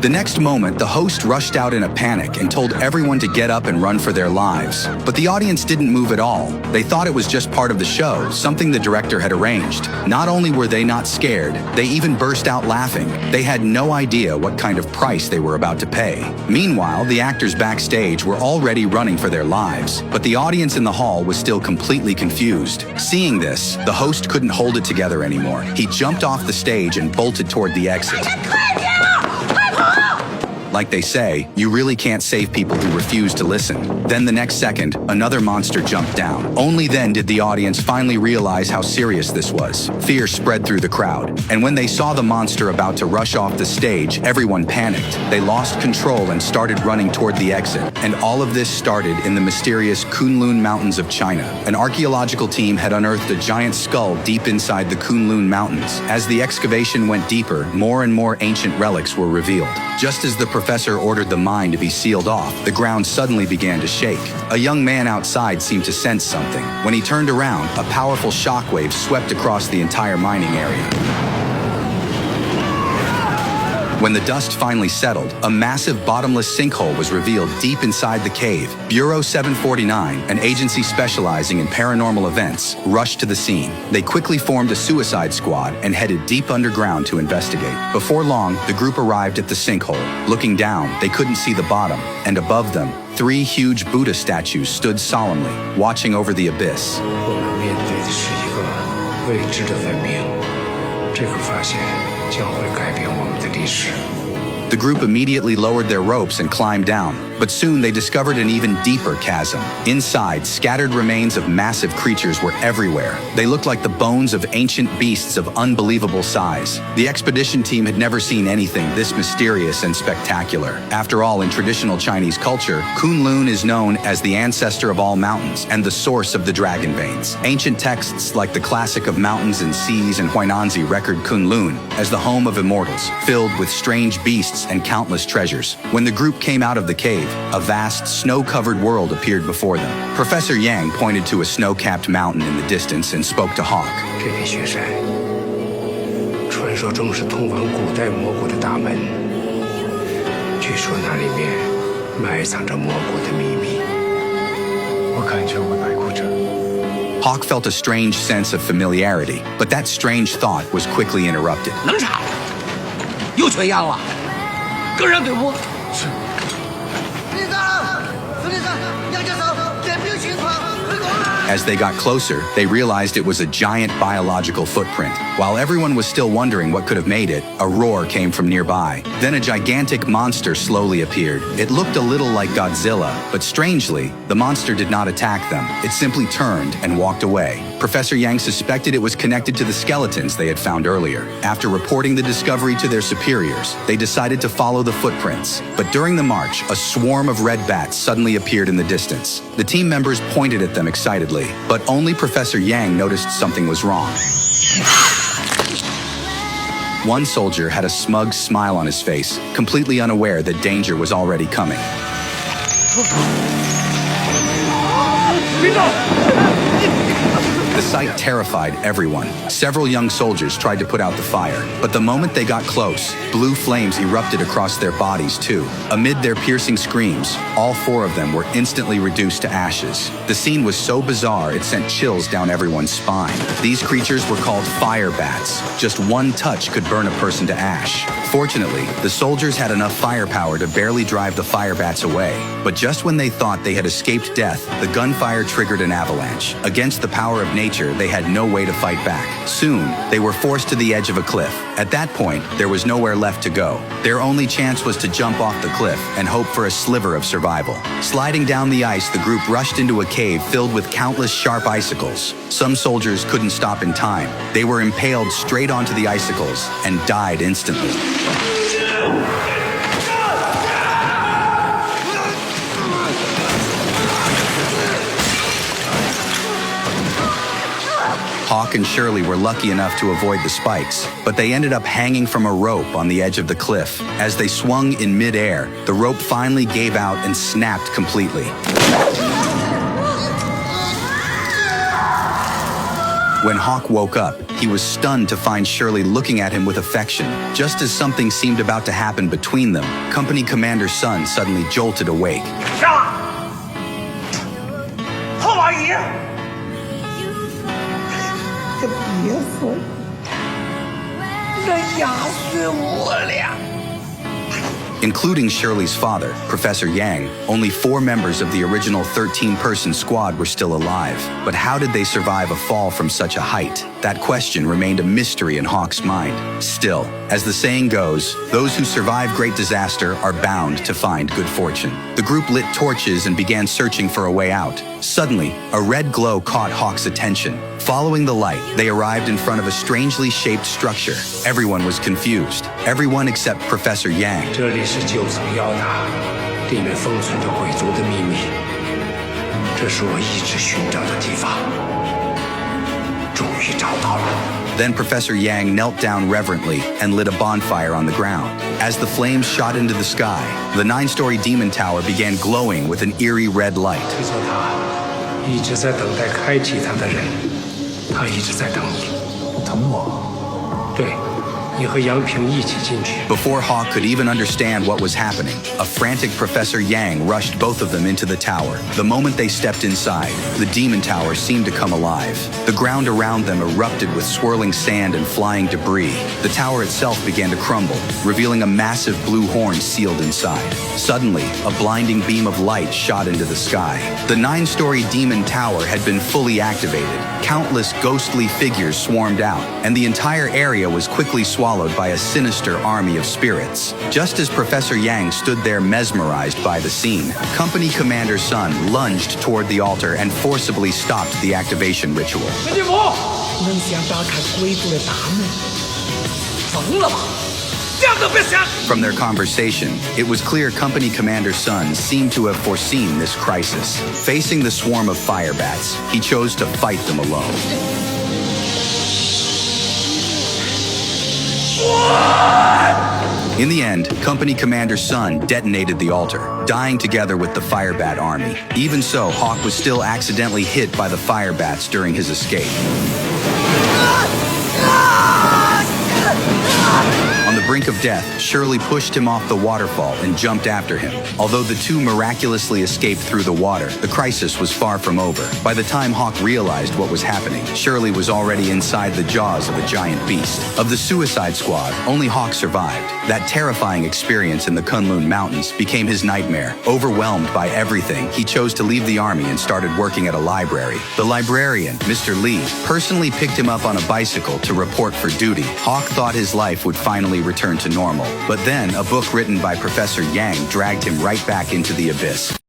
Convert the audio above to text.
The next moment, the host rushed out in a panic and told everyone to get up and run for their lives. But the audience didn't move at all. They thought it was just part of the show, something the director had arranged. Not only were they not scared, they even burst out laughing. They had no idea what kind of price they were about to pay. Meanwhile, the actors backstage were already running for their lives, but the audience in the hall was still completely confused. Seeing this, the host couldn't hold it together anymore. He jumped off the stage and bolted toward the exit. Like they say, you really can't save people who refuse to listen. Then the next second, another monster jumped down. Only then did the audience finally realize how serious this was. Fear spread through the crowd, and when they saw the monster about to rush off the stage, everyone panicked. They lost control and started running toward the exit. And all of this started in the mysterious Kunlun Mountains of China. An archaeological team had unearthed a giant skull deep inside the Kunlun Mountains. As the excavation went deeper, more and more ancient relics were revealed. Just as the professor ordered the mine to be sealed off, the ground suddenly began to shake. A young man outside seemed to sense something. When he turned around, a powerful shockwave swept across the entire mining area. When the dust finally settled, a massive bottomless sinkhole was revealed deep inside the cave. Bureau 749, an agency specializing in paranormal events, rushed to the scene. They quickly formed a suicide squad and headed deep underground to investigate. Before long, the group arrived at the sinkhole. Looking down, they couldn't see the bottom, and above them, 3 huge Buddha statues stood solemnly, watching over the abyss. 我们面对的是一个未知的文明，这个发现将会改变我们的历史。 The group immediately lowered their ropes and climbed down, but soon they discovered an even deeper chasm. Inside, scattered remains of massive creatures were everywhere. They looked like the bones of ancient beasts of unbelievable size. The expedition team had never seen anything this mysterious and spectacular. After all, in traditional Chinese culture, Kunlun is known as the ancestor of all mountains and the source of the dragon veins. Ancient texts like the Classic of Mountains and Seas and Huainanzi record Kunlun as the home of immortals, filled with strange beasts and countless treasures. When the group came out of the cave, a vast, snow-covered world appeared before them. Professor Yang pointed to a snow-capped mountain in the distance and spoke to Hawk. 这片雪山，传说中是通往古代魔国的大门。据说那里面埋藏着魔国的秘密。我感觉我来过这。 Hawk felt a strange sense of familiarity, but that strange thought was quickly interrupted. 能查了，又缺氧了，跟上队伍。是。李长，副连长，杨教授，点兵情况汇报了。 As they got closer, they realized it was a giant biological footprint. While everyone was still wondering what could have made it, a roar came from nearby. Then a gigantic monster slowly appeared. It looked a little like Godzilla, but strangely, the monster did not attack them. It simply turned and walked away. Professor Yang suspected it was connected to the skeletons they had found earlier. After reporting the discovery to their superiors, they decided to follow the footprints. But during the march, a swarm of red bats suddenly appeared in the distance. The team members pointed at them excitedly, but only Professor Yang noticed something was wrong. One soldier had a smug smile on his face, completely unaware that danger was already coming. The sight terrified everyone. Several young soldiers tried to put out the fire, but the moment they got close, blue flames erupted across their bodies too. Amid their piercing screams, all 4 of them were instantly reduced to ashes. The scene was so bizarre it sent chills down everyone's spine. These creatures were called fire bats. Just one touch could burn a person to ash. Fortunately, the soldiers had enough firepower to barely drive the fire bats away. But just when they thought they had escaped death, the gunfire triggered an avalanche. Against the power of nature, they had no way to fight back. Soon, they were forced to the edge of a cliff. At that point, there was nowhere left to go. Their only chance was to jump off the cliff and hope for a sliver of survival. Sliding down the ice, the group rushed into a cave filled with countless sharp icicles. Some soldiers couldn't stop in time. They were impaled straight onto the icicles and died instantly. Hawk and Shirley were lucky enough to avoid the spikes, but they ended up hanging from a rope on the edge of the cliff. As they swung in midair, the rope finally gave out and snapped completely. When Hawk woke up, he was stunned to find Shirley looking at him with affection. Just as something seemed about to happen between them, Company Commander's son suddenly jolted awake. 上！郝王爷，别说，那压死我了。 Including Shirley's father, Professor Yang, only 4 members of the original 13-person squad were still alive. But how did they survive a fall from such a height? That question remained a mystery in Hawk's mind. Still, as the saying goes, those who survive great disaster are bound to find good fortune. The group lit torches and began searching for a way out. Suddenly, a red glow caught Hawk's attention. Following the light, they arrived in front of a strangely shaped structure. Everyone was confused. Everyone except Professor Yang. 这里是9层要塔，里面封存着贵族的秘密。这是我一直寻找的地方，终于找到了。 Then Professor Yang knelt down reverently and lit a bonfire on the ground. As the flames shot into the sky, the 9-story demon tower began glowing with an eerie red light. 这座塔一直在等待开启它的人，他一直在等你。等我？对，你和杨平一起进去。 Before Hawk could even understand what was happening, a frantic Professor Yang rushed both of them into the tower. The moment they stepped inside, the demon tower seemed to come alive. The ground around them erupted with swirling sand and flying debris. The tower itself began to crumble, revealing a massive blue horn sealed inside. Suddenly, a blinding beam of light shot into the sky. The 9-story demon tower had been fully activated. Countless ghostly figures swarmed out, and the entire area was quickly swallowed by a sinister army of spirits. Just as Professor Yang stood there mesmerized by the scene, Company Commander's son lunged toward the altar and forcibly stopped the activation ritual. 陈金福，能想打开贵族的大门？疯了吗？想都别想！ From their conversation, it was clear Company Commander's son seemed to have foreseen this crisis. Facing the swarm of fire bats, he chose to fight them alone. In the end, Company Commander's son detonated the altar, dying together with the Firebat army. Even so, Hawk was still accidentally hit by the Firebats during his escape. On the brink of death, Shirley pushed him off the waterfall and jumped after him. Although the two miraculously escaped through the water, the crisis was far from over. By the time Hawk realized what was happening, Shirley was already inside the jaws of a giant beast. Of the Suicide Squad, only Hawk survived. That terrifying experience in the Kunlun Mountains became his nightmare. Overwhelmed by everything, he chose to leave the army and started working at a library. The librarian, Mr. Lee, personally picked him up on a bicycle to report for duty. Hawk thought his life would finally return to normal. But then, a book written by Professor Yang dragged him right back into the abyss.